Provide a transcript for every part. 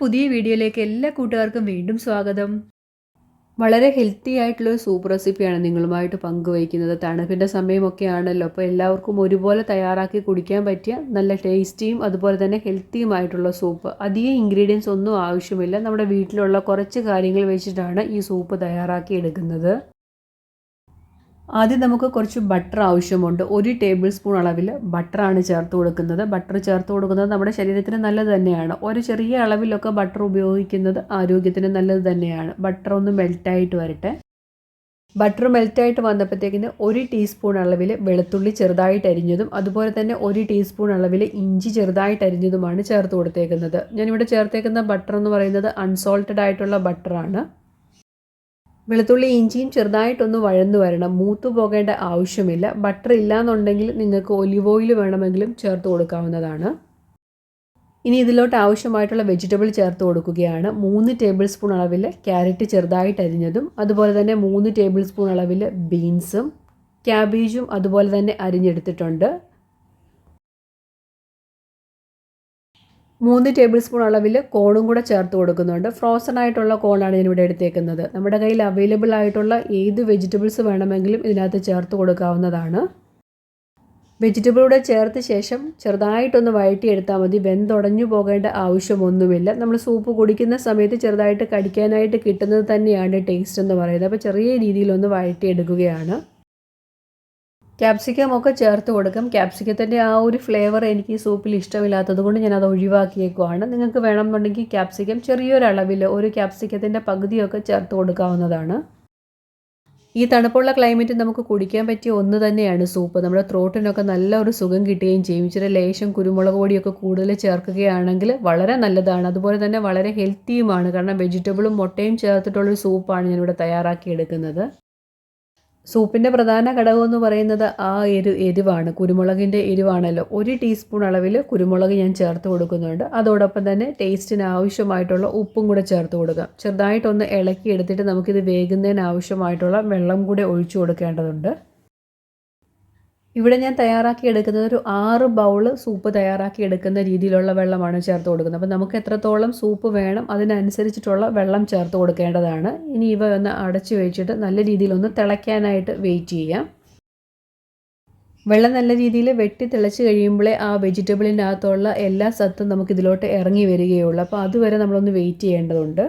പുതിയ വീഡിയോയിലേക്ക് എല്ലാ കൂട്ടുകാർക്കും വീണ്ടും സ്വാഗതം. വളരെ ഹെൽത്തി ആയിട്ടുള്ളൊരു സൂപ്പ് റെസിപ്പിയാണ് നിങ്ങളുമായിട്ട് പങ്കുവയ്ക്കുന്നത്. തണുപ്പിൻ്റെ സമയമൊക്കെ ആണല്ലോ, അപ്പോൾ എല്ലാവർക്കും ഒരുപോലെ തയ്യാറാക്കി കുടിക്കാൻ പറ്റിയ നല്ല ടേസ്റ്റിയും അതുപോലെ തന്നെ ഹെൽത്തിയുമായിട്ടുള്ള സൂപ്പ്. അധികം ഇൻഗ്രീഡിയൻസ് ഒന്നും ആവശ്യമില്ല. നമ്മുടെ വീട്ടിലുള്ള കുറച്ച് കാര്യങ്ങൾ വെച്ചിട്ടാണ് ഈ സൂപ്പ് തയ്യാറാക്കി എടുക്കുന്നത്. ആദ്യം നമുക്ക് കുറച്ച് ബട്ടർ ആവശ്യമുണ്ട്. 1 ടേബിൾ സ്പൂൺ അളവിൽ ബട്ടറാണ് ചേർത്ത് കൊടുക്കുന്നത്. ബട്ടർ ചേർത്ത് കൊടുക്കുന്നത് നമ്മുടെ ശരീരത്തിന് നല്ലത് തന്നെയാണ്. ഒരു ചെറിയ അളവിലൊക്കെ ബട്ടർ ഉപയോഗിക്കുന്നത് ആരോഗ്യത്തിന് നല്ലത് തന്നെയാണ്. ബട്ടർ ഒന്ന് മെൽറ്റായിട്ട് വരട്ടെ. ബട്ടർ മെൽറ്റായിട്ട് വന്നപ്പോഴത്തേക്കിന് 1 ടീസ്പൂൺ അളവിൽ വെളുത്തുള്ളി ചെറുതായിട്ട് അരിഞ്ഞതും അതുപോലെ തന്നെ 1 ടീസ്പൂൺ അളവിൽ ഇഞ്ചി ചെറുതായിട്ട് അരിഞ്ഞതുമാണ് ചേർത്ത് കൊടുത്തേക്കുന്നത്. ഞാനിവിടെ ചേർത്തേക്കുന്ന ബട്ടർ എന്ന് പറയുന്നത് അൺസോൾട്ടഡ് ആയിട്ടുള്ള ബട്ടറാണ്. വെളുത്തുള്ളി ഇഞ്ചിയും ചെറുതായിട്ടൊന്ന് വഴന്നു വരണം. മൂത്തു പോകേണ്ട ആവശ്യമില്ല. ബട്ടർ ഇല്ലാന്നുണ്ടെങ്കിൽ നിങ്ങൾക്ക് ഒലിവ് ഓയിൽ വേണമെങ്കിലും ചേർത്ത് കൊടുക്കാവുന്നതാണ്. ഇനി ഇതിലോട്ട് ആവശ്യമായിട്ടുള്ള വെജിറ്റബിൾ ചേർത്ത് കൊടുക്കുകയാണ്. 3 ടേബിൾ സ്പൂൺ അളവിൽ ക്യാരറ്റ് ചെറുതായിട്ട് അരിഞ്ഞതും അതുപോലെ തന്നെ 3 ടേബിൾ സ്പൂൺ അളവിൽ ബീൻസും ക്യാബേജും അതുപോലെ തന്നെ അരിഞ്ഞെടുത്തിട്ടുണ്ട്. 3 ടേബിൾ സ്പൂൺ അളവിൽ കോണും കൂടെ ചേർത്ത് കൊടുക്കുന്നുണ്ട്. ഫ്രോസൺ ആയിട്ടുള്ള കോണാണ് ഞാനിവിടെ എടുത്തേക്കുന്നത്. നമ്മുടെ കയ്യിൽ അവൈലബിൾ ആയിട്ടുള്ള ഏത് വെജിറ്റബിൾസ് വേണമെങ്കിലും ഇതിനകത്ത് ചേർത്ത് കൊടുക്കാവുന്നതാണ്. വെജിറ്റബിളൂടെ ചേർത്ത ശേഷം ചെറുതായിട്ടൊന്ന് വഴറ്റിയെടുത്താൽ മതി. വെന്തുടഞ്ഞു പോകേണ്ട ആവശ്യമൊന്നുമില്ല. നമ്മൾ സൂപ്പ് കുടിക്കുന്ന സമയത്ത് ചെറുതായിട്ട് കടിക്കാനായിട്ട് കിട്ടുന്നത് തന്നെയാണ് ടേസ്റ്റ് എന്ന് പറയുന്നത്. അപ്പോൾ ചെറിയ രീതിയിലൊന്ന് വഴറ്റിയെടുക്കുകയാണ്. ക്യാപ്സിക്കം ഒക്കെ ചേർത്ത് കൊടുക്കാം. ക്യാപ്സിക്കത്തിൻ്റെ ആ ഒരു ഫ്ലേവർ എനിക്ക് ഈ സൂപ്പിൽ ഇഷ്ടമില്ലാത്തത് കൊണ്ട് ഞാനത് ഒഴിവാക്കിയേക്കുവാണ്. നിങ്ങൾക്ക് വേണമെന്നുണ്ടെങ്കിൽ ക്യാപ്സിക്കം ചെറിയൊരളവിൽ ഒരു ക്യാപ്സിക്കത്തിൻ്റെ പകുതിയൊക്കെ ചേർത്ത് കൊടുക്കാവുന്നതാണ്. ഈ തണുപ്പുള്ള ക്ലൈമറ്റ് നമുക്ക് കുടിക്കാൻ പറ്റിയ ഒന്ന് തന്നെയാണ് സൂപ്പ്. നമ്മുടെ ത്രോട്ടിനൊക്കെ നല്ല ഒരു സുഖം കിട്ടുകയും ചെയ്യും. ഇച്ചിരി ലേശം കുരുമുളക് പൊടിയൊക്കെ കൂടുതൽ ചേർക്കുകയാണെങ്കിൽ വളരെ നല്ലതാണ്. അതുപോലെ തന്നെ വളരെ ഹെൽത്തിയുമാണ്. കാരണം വെജിറ്റബിളും മുട്ടയും ചേർത്തിട്ടുള്ളൊരു സൂപ്പാണ് ഞാനിവിടെ തയ്യാറാക്കി എടുക്കുന്നത്. സൂപ്പിൻ്റെ പ്രധാന ഘടകം എന്ന് പറയുന്നത് ആ എരിവാണ്. കുരുമുളകിൻ്റെ എരിവാണല്ലോ. 1 ടീസ്പൂൺ അളവിൽ കുരുമുളക് ഞാൻ ചേർത്ത് കൊടുക്കുന്നുണ്ട്. അതോടൊപ്പം തന്നെ ടേസ്റ്റിന് ആവശ്യമായിട്ടുള്ള ഉപ്പും കൂടെ ചേർത്ത് കൊടുക്കാം. ചെറുതായിട്ടൊന്ന് ഇളക്കി എടുത്തിട്ട് നമുക്കിത് വേകുന്നതിന് ആവശ്യമായിട്ടുള്ള വെള്ളം കൂടെ ഒഴിച്ചു കൊടുക്കേണ്ടതുണ്ട്. ഇവിടെ ഞാൻ തയ്യാറാക്കി എടുക്കുന്നത് ഒരു 6 ബൗൾ സൂപ്പ് തയ്യാറാക്കി എടുക്കുന്ന രീതിയിലുള്ള വെള്ളമാണ് ചേർത്ത് കൊടുക്കുന്നത്. അപ്പോൾ നമുക്ക് എത്രത്തോളം സൂപ്പ് വേണം അതിനനുസരിച്ചിട്ടുള്ള വെള്ളം ചേർത്ത് കൊടുക്കേണ്ടതാണ്. ഇനി ഇവ ഒന്ന് അടച്ചു വെച്ചിട്ട് നല്ല രീതിയിലൊന്ന് തിളയ്ക്കാനായിട്ട് വെയിറ്റ് ചെയ്യാം. വെള്ളം നല്ല രീതിയിൽ വെട്ടി തിളച്ച് കഴിയുമ്പോഴേ ആ വെജിറ്റബിളിൻ്റെ അകത്തുള്ള എല്ലാ സത്തും നമുക്കിതിലോട്ട് ഇറങ്ങി വരികയുള്ളൂ. അപ്പോൾ അതുവരെ നമ്മളൊന്ന് വെയിറ്റ് ചെയ്യേണ്ടതുണ്ട്.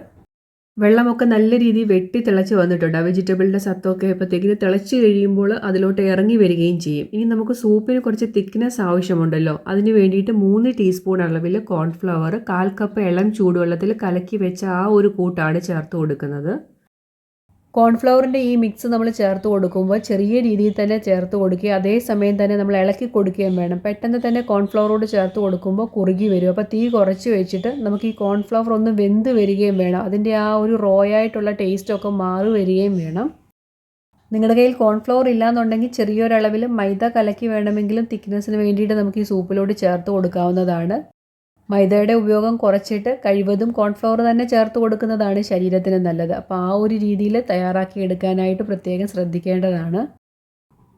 വെള്ളമൊക്കെ നല്ല രീതിയിൽ വെട്ടി തിളച്ച് വന്നിട്ടുണ്ട്. ആ വെജിറ്റബിളിൻ്റെ സത്തൊക്കെ അപ്പോഴത്തേക്കിന് തിളച്ച് കഴിയുമ്പോൾ അതിലോട്ട് ഇറങ്ങി വരികയും ചെയ്യും. ഇനി നമുക്ക് സൂപ്പിന് കുറച്ച് തിക്നെസ് ആവശ്യമുണ്ടല്ലോ. അതിന് വേണ്ടിയിട്ട് 3 ടീസ്പൂൺ അളവിൽ കോൺഫ്ലവർ 1/4 കപ്പ് ഇളം ചൂടുവെള്ളത്തിൽ കലക്കി വെച്ച ആ ഒരു കൂട്ടാണ് ചേർത്ത് കൊടുക്കുന്നത്. കോൺഫ്ലവറിൻ്റെ ഈ മിക്സ് നമ്മൾ ചേർത്ത് കൊടുക്കുമ്പോൾ ചെറിയ രീതിയിൽ തന്നെ ചേർത്ത് കൊടുക്കുക. അതേസമയം തന്നെ നമ്മൾ ഇളക്കി കൊടുക്കുകയും വേണം. പെട്ടെന്ന് തന്നെ കോൺഫ്ലവറോട് ചേർത്ത് കൊടുക്കുമ്പോൾ കുറുകി വരും. അപ്പോൾ തീ കുറച്ച് വെച്ചിട്ട് നമുക്ക് ഈ കോൺഫ്ലവർ ഒന്ന് വെന്ത് വരികയും വേണം. അതിൻ്റെ ആ ഒരു റോയായിട്ടുള്ള ടേസ്റ്റൊക്കെ മാറി വരികയും വേണം. നിങ്ങളുടെ കയ്യിൽ കോൺഫ്ലവർ ഇല്ലയെന്നുണ്ടെങ്കിൽ ചെറിയൊരളവിൽ മൈദ കലക്കി വേണമെങ്കിലും തിക്നെസ്സിന് വേണ്ടിയിട്ട് നമുക്ക് ഈ സൂപ്പിലോട്ട് ചേർത്ത് കൊടുക്കാവുന്നതാണ്. മൈദയുടെ ഉപയോഗം കുറച്ചിട്ട് കഴിവതും കോൺഫ്ലവർ തന്നെ ചേർത്ത് കൊടുക്കുന്നതാണ് ശരീരത്തിന് നല്ലത്. അപ്പോൾ ആ ഒരു രീതിയിൽ തയ്യാറാക്കി എടുക്കാനായിട്ട് പ്രത്യേകം ശ്രദ്ധിക്കേണ്ടതാണ്.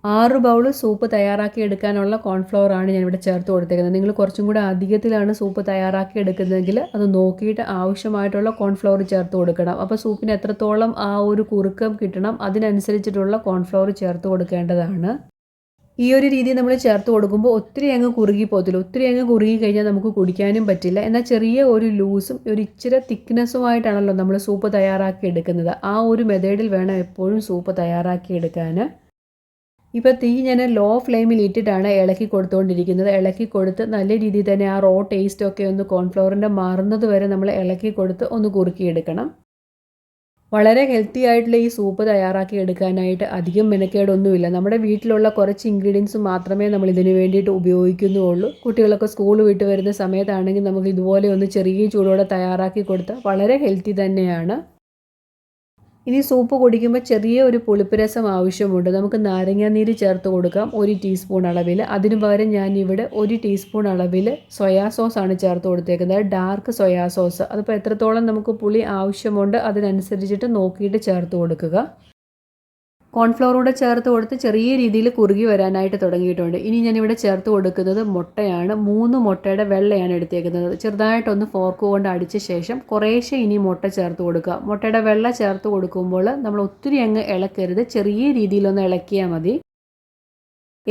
6 ബൗൾ സൂപ്പ് തയ്യാറാക്കി എടുക്കാനുള്ള കോൺഫ്ലവറാണ് ഞാനിവിടെ ചേർത്ത് കൊടുത്തേക്കുന്നത്. നിങ്ങൾ കുറച്ചും കൂടെ അധികത്തിലാണ് സൂപ്പ് തയ്യാറാക്കി എടുക്കുന്നതെങ്കിൽ അത് നോക്കിയിട്ട് ആവശ്യമായിട്ടുള്ള കോൺഫ്ലവർ ചേർത്ത് കൊടുക്കണം. അപ്പോൾ സൂപ്പിന് എത്രത്തോളം ആ ഒരു കുറുക്കം കിട്ടണം അതിനനുസരിച്ചിട്ടുള്ള കോൺഫ്ലവർ ചേർത്ത് കൊടുക്കേണ്ടതാണ്. ഈ ഒരു രീതി നമ്മൾ ചേർത്ത് കൊടുക്കുമ്പോൾ ഒത്തിരി അങ്ങ് കുറുകി പോകത്തില്ല. ഒത്തിരി അങ്ങ് കുറുകി കഴിഞ്ഞാൽ നമുക്ക് കുടിക്കാനും പറ്റില്ല. എന്നാൽ ചെറിയ ഒരു ലൂസും ഒരു ഇച്ചിരി തിക്നെസ്സുമായിട്ടാണല്ലോ നമ്മൾ സൂപ്പ് തയ്യാറാക്കി എടുക്കുന്നത്. ആ ഒരു മെത്തേഡിൽ വേണം എപ്പോഴും സൂപ്പ് തയ്യാറാക്കി എടുക്കാൻ. ഇപ്പോൾ തീ ഞാൻ ലോ ഫ്ലെയിമിൽ ഇട്ടിട്ടാണ് ഇളക്കി കൊടുത്തുകൊണ്ടിരിക്കുന്നത്. ഇളക്കി കൊടുത്ത് നല്ല രീതിയിൽ തന്നെ ആ റോ ടേസ്റ്റൊക്കെ ഒന്ന് കോൺഫ്ലവറിൻ്റെ മാറുന്നത് വരെ നമ്മൾ ഇളക്കി കൊടുത്ത് ഒന്ന് കുറുക്കിയെടുക്കണം. വളരെ ഹെൽത്തി ആയിട്ടുള്ള ഈ സൂപ്പ് തയ്യാറാക്കി എടുക്കാനായിട്ട് അധികം മെനക്കേടൊന്നുമില്ല. നമ്മുടെ വീട്ടിലുള്ള കുറച്ച് ഇൻഗ്രീഡിയൻസ് മാത്രമേ നമ്മൾ ഇതിന് വേണ്ടിയിട്ട് ഉപയോഗിക്കുന്നുള്ളൂ. കുട്ടികളൊക്കെ സ്കൂൾ വിട്ട് വരുന്ന സമയത്താണെങ്കിൽ നമുക്ക് ഇതുപോലെ ഒന്ന് ചെറിയ ചൂടോടെ തയ്യാറാക്കി കൊടുത്താൽ വളരെ ഹെൽത്തി തന്നെയാണ്. ഇനി സൂപ്പ് കുടിക്കുമ്പോൾ ചെറിയ ഒരു പുളിപ്പ് രസം ആവശ്യമുണ്ട്. നമുക്ക് നാരങ്ങാനീര് ചേർത്ത് കൊടുക്കാം 1 ടീസ്പൂൺ അളവിൽ. അതിനു പകരം ഞാനിവിടെ 1 ടീസ്പൂൺ അളവിൽ സോയാ സോസാണ് ചേർത്ത് കൊടുത്തേക്കുന്നത്. Dark soya sauce. അതിപ്പോൾ എത്രത്തോളം നമുക്ക് പുളി ആവശ്യമുണ്ട് അതിനനുസരിച്ചിട്ട് നോക്കിയിട്ട് ചേർത്ത് കൊടുക്കുക. കോൺഫ്ലവർ കൂടെ ചേർത്ത് കൊടുത്ത് ചെറിയ രീതിയിൽ കുറുകി വരാനായിട്ട് തുടങ്ങിയിട്ടുണ്ട്. ഇനി ഞാനിവിടെ ചേർത്ത് കൊടുക്കുന്നത് മുട്ടയാണ്. 3 മുട്ടയുടെ വെള്ളയാണ് എടുത്തേക്കുന്നത്. ചെറുതായിട്ടൊന്ന് ഫോർക്ക് കൊണ്ട് അടിച്ച ശേഷം കുറേശ്ശെ ഇനി മുട്ട ചേർത്ത് കൊടുക്കുക. മുട്ടയുടെ വെള്ള ചേർത്ത് കൊടുക്കുമ്പോൾ നമ്മൾ ഒത്തിരി അങ്ങ് ഇളക്കരുത്, ചെറിയ രീതിയിലൊന്ന് ഇളക്കിയാൽ മതി.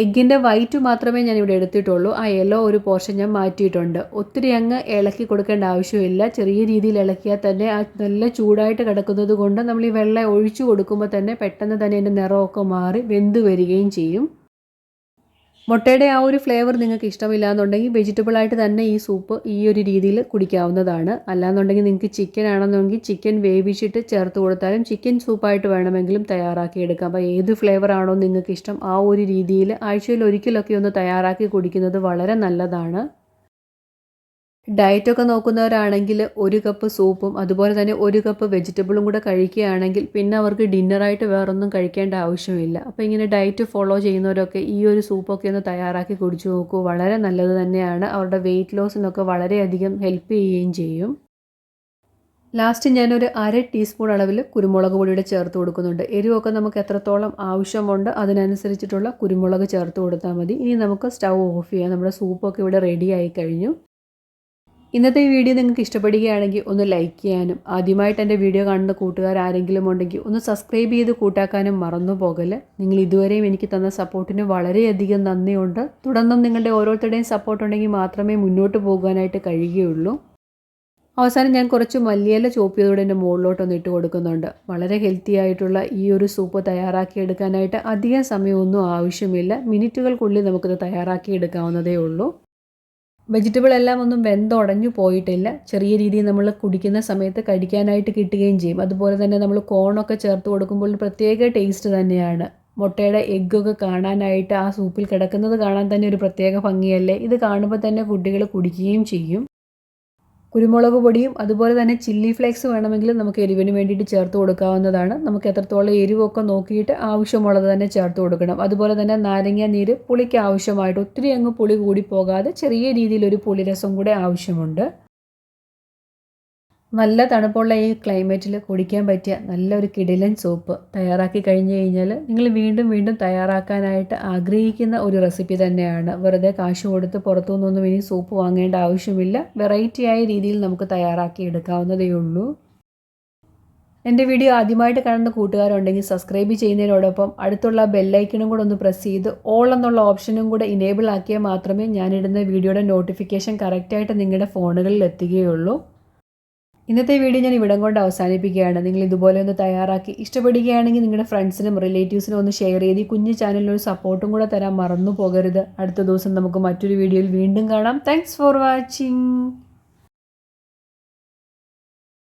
എഗ്ഗിൻ്റെ വൈറ്റ് മാത്രമേ ഞാനിവിടെ എടുത്തിട്ടുള്ളൂ. ആ യെല്ലോ ഒരു പോർഷൻ ഞാൻ മാറ്റിയിട്ടുണ്ട്. ഒത്തിരി അങ്ങ് ഇളക്കി കൊടുക്കേണ്ട ആവശ്യമില്ല. ചെറിയ രീതിയിൽ ഇളക്കിയാൽ തന്നെ ആ നല്ല ചൂടായിട്ട് കിടക്കുന്നത് കൊണ്ട് നമ്മൾ ഈ വെള്ളം ഒഴിച്ചു കൊടുക്കുമ്പോൾ തന്നെ പെട്ടെന്ന് തന്നെ അതിൻ്റെ നിറമൊക്കെ മാറി വെന്ത് വരികയും ചെയ്യും. മുട്ടയുടെ ആ ഒരു ഫ്ലേവർ നിങ്ങൾക്ക് ഇഷ്ടമില്ല എന്നുണ്ടെങ്കിൽ വെജിറ്റബിളായിട്ട് തന്നെ ഈ സൂപ്പ് ഈ ഒരു രീതിയിൽ കുടിക്കാവുന്നതാണ്. അല്ലാന്നുണ്ടെങ്കിൽ നിങ്ങൾക്ക് ചിക്കൻ ആണെന്നുണ്ടെങ്കിൽ ചിക്കൻ വേവിച്ചിട്ട് ചേർത്ത് കൊടുത്താലും ചിക്കൻ സൂപ്പായിട്ട് വേണമെങ്കിലും തയ്യാറാക്കി എടുക്കാം. അപ്പോൾ ഏത് ഫ്ലേവർ ആണോ നിങ്ങൾക്ക് ഇഷ്ടം ആ ഒരു രീതിയിൽ ആഴ്ചയിൽ ഒരിക്കലൊക്കെ ഒന്ന് തയ്യാറാക്കി കുടിക്കുന്നത് വളരെ നല്ലതാണ്. ഡയറ്റൊക്കെ നോക്കുന്നവരാണെങ്കിൽ 1 കപ്പ് സൂപ്പും അതുപോലെ തന്നെ 1 കപ്പ് വെജിറ്റബിളും കൂടെ കഴിക്കുകയാണെങ്കിൽ പിന്നെ അവർക്ക് ഡിന്നറായിട്ട് വേറൊന്നും കഴിക്കേണ്ട ആവശ്യമില്ല. അപ്പോൾ ഇങ്ങനെ ഡയറ്റ് ഫോളോ ചെയ്യുന്നവരൊക്കെ ഈ ഒരു സൂപ്പൊക്കെ ഒന്ന് തയ്യാറാക്കി കുടിച്ചു നോക്കൂ. വളരെ നല്ലത് തന്നെയാണ്. അവരുടെ വെയിറ്റ് ലോസിനൊക്കെ വളരെയധികം ഹെൽപ്പ് ചെയ്യുകയും ചെയ്യും. ലാസ്റ്റ് ഞാനൊരു 1/2 ടീസ്പൂൺ അളവിൽ കുരുമുളക് പൊടിയുടെ ചേർത്ത് കൊടുക്കുന്നുണ്ട്. എരിവൊക്കെ നമുക്ക് എത്രത്തോളം ആവശ്യമുണ്ട് അതിനനുസരിച്ചിട്ടുള്ള കുരുമുളക് ചേർത്ത് കൊടുത്താൽ മതി. ഇനി നമുക്ക് സ്റ്റൗ ഓഫ് ചെയ്യാം. നമ്മുടെ സൂപ്പൊക്കെ ഇവിടെ റെഡി ആയി കഴിഞ്ഞു. ഇന്നത്തെ ഈ വീഡിയോ നിങ്ങൾക്ക് ഇഷ്ടപ്പെടുകയാണെങ്കിൽ ഒന്ന് ലൈക്ക് ചെയ്യാനും ആദ്യമായിട്ട് എൻ്റെ വീഡിയോ കാണുന്ന കൂട്ടുകാർ ആരെങ്കിലും ഉണ്ടെങ്കിൽ ഒന്ന് സബ്സ്ക്രൈബ് ചെയ്ത് കൂട്ടാക്കാനും മറന്നു പോകല്. നിങ്ങൾ ഇതുവരെയും എനിക്ക് തന്ന സപ്പോർട്ടിന് വളരെയധികം നന്ദിയുണ്ട്. തുടർന്നും നിങ്ങളുടെ ഓരോരുത്തരുടെയും സപ്പോർട്ട് ഉണ്ടെങ്കിൽ മാത്രമേ മുന്നോട്ട് പോകാനായിട്ട് കഴിയുകയുള്ളൂ. അവസാനം ഞാൻ കുറച്ച് മല്ലിയില ചോപ്പ് ചെയ്തോടെ എൻ്റെ മുകളിലോട്ടൊന്ന് ഇട്ട് കൊടുക്കുന്നുണ്ട്. വളരെ ഹെൽത്തി ആയിട്ടുള്ള ഈ ഒരു സൂപ്പ് തയ്യാറാക്കി എടുക്കാനായിട്ട് അധികം സമയമൊന്നും ആവശ്യമില്ല. മിനിറ്റുകൾക്കുള്ളിൽ നമുക്കത് തയ്യാറാക്കി എടുക്കാവുന്നതേ ഉള്ളൂ. വെജിറ്റബിൾ എല്ലാം ഒന്നും വെന്തുടഞ്ഞു പോയിട്ടില്ല. ചെറിയ രീതിയിൽ നമ്മൾ കുടിക്കുന്ന സമയത്ത് കഴിക്കാനായിട്ട് കിട്ടുകയും ചെയ്യും. അതുപോലെ തന്നെ നമ്മൾ കോണൊക്കെ ചേർത്ത് കൊടുക്കുമ്പോൾ പ്രത്യേക ടേസ്റ്റ് തന്നെയാണ്. മുട്ടയുടെ എഗ്ഗൊക്കെ കാണാനായിട്ട് ആ സൂപ്പിൽ കിടക്കുന്നത് കാണാൻ തന്നെ ഒരു പ്രത്യേക ഭംഗിയല്ലേ. ഇത് കാണുമ്പോൾ തന്നെ കുട്ടികൾ കുടിക്കുകയും ചെയ്യും. കുരുമുളക് പൊടിയും അതുപോലെ തന്നെ ചില്ലി ഫ്ലേക്സ് വേണമെങ്കിൽ നമുക്ക് എരിവിന് വേണ്ടിയിട്ട് ചേർത്ത് കൊടുക്കാവുന്നതാണ്. നമുക്ക് എത്രത്തോളം എരിവൊക്കെ നോക്കിയിട്ട് ആവശ്യമുള്ളത് തന്നെ ചേർത്ത് കൊടുക്കണം. അതുപോലെ തന്നെ നാരങ്ങ നീര് പുളിക്ക് ആവശ്യമായിട്ട് ഒത്തിരി അങ്ങ് പുളി കൂടി പോകാതെ ചെറിയ രീതിയിലൊരു പുളിരസം കൂടെ ആവശ്യമുണ്ട്. നല്ല തണുപ്പുള്ള ഈ ക്ലൈമറ്റിൽ കുടിക്കാൻ പറ്റിയ നല്ലൊരു കിടിലൻ സൂപ്പ് തയ്യാറാക്കി കഴിഞ്ഞ് കഴിഞ്ഞാൽ നിങ്ങൾ വീണ്ടും വീണ്ടും തയ്യാറാക്കാനായിട്ട് ആഗ്രഹിക്കുന്ന ഒരു റെസിപ്പി തന്നെയാണ്. വെറുതെ കാശ് കൊടുത്ത് പുറത്തുനിന്നൊന്നും ഇനി സൂപ്പ് വാങ്ങേണ്ട ആവശ്യമില്ല. വെറൈറ്റിയായ രീതിയിൽ നമുക്ക് തയ്യാറാക്കി എടുക്കാവുന്നതേ ഉള്ളൂ. എൻ്റെ വീഡിയോ ആദ്യമായിട്ട് കാണുന്ന കൂട്ടുകാരുണ്ടെങ്കിൽ സബ്സ്ക്രൈബ് ചെയ്യുന്നതിനോടൊപ്പം അടുത്തുള്ള ബെല്ലൈക്കണും കൂടെ ഒന്ന് പ്രസ് ചെയ്ത് ഓൾ എന്നുള്ള ഓപ്ഷനും കൂടെ ഇനേബിൾ ആക്കിയാൽ മാത്രമേ ഞാനിടുന്ന വീഡിയോയുടെ നോട്ടിഫിക്കേഷൻ കറക്റ്റായിട്ട് നിങ്ങളുടെ ഫോണുകളിൽ എത്തുകയുള്ളൂ. ഇന്നത്തെ വീഡിയോ ഞാൻ ഇവിടം കൊണ്ട് അവസാനിപ്പിക്കുകയാണ്. നിങ്ങൾ ഇതുപോലെ ഒന്ന് തയ്യാറാക്കി ഇഷ്ടപ്പെടുകയാണെങ്കിൽ നിങ്ങളുടെ ഫ്രണ്ട്സിനും റിലേറ്റീവ്സിനും ഒന്ന് ഷെയർ ചെയ്ത് ഈ കുഞ്ഞു ചാനലിനൊരു സപ്പോർട്ടും കൂടെ തരാൻ മറന്നു പോകരുത്. അടുത്ത ദിവസം നമുക്ക് മറ്റൊരു വീഡിയോയിൽ വീണ്ടും കാണാം. Thanks for watching.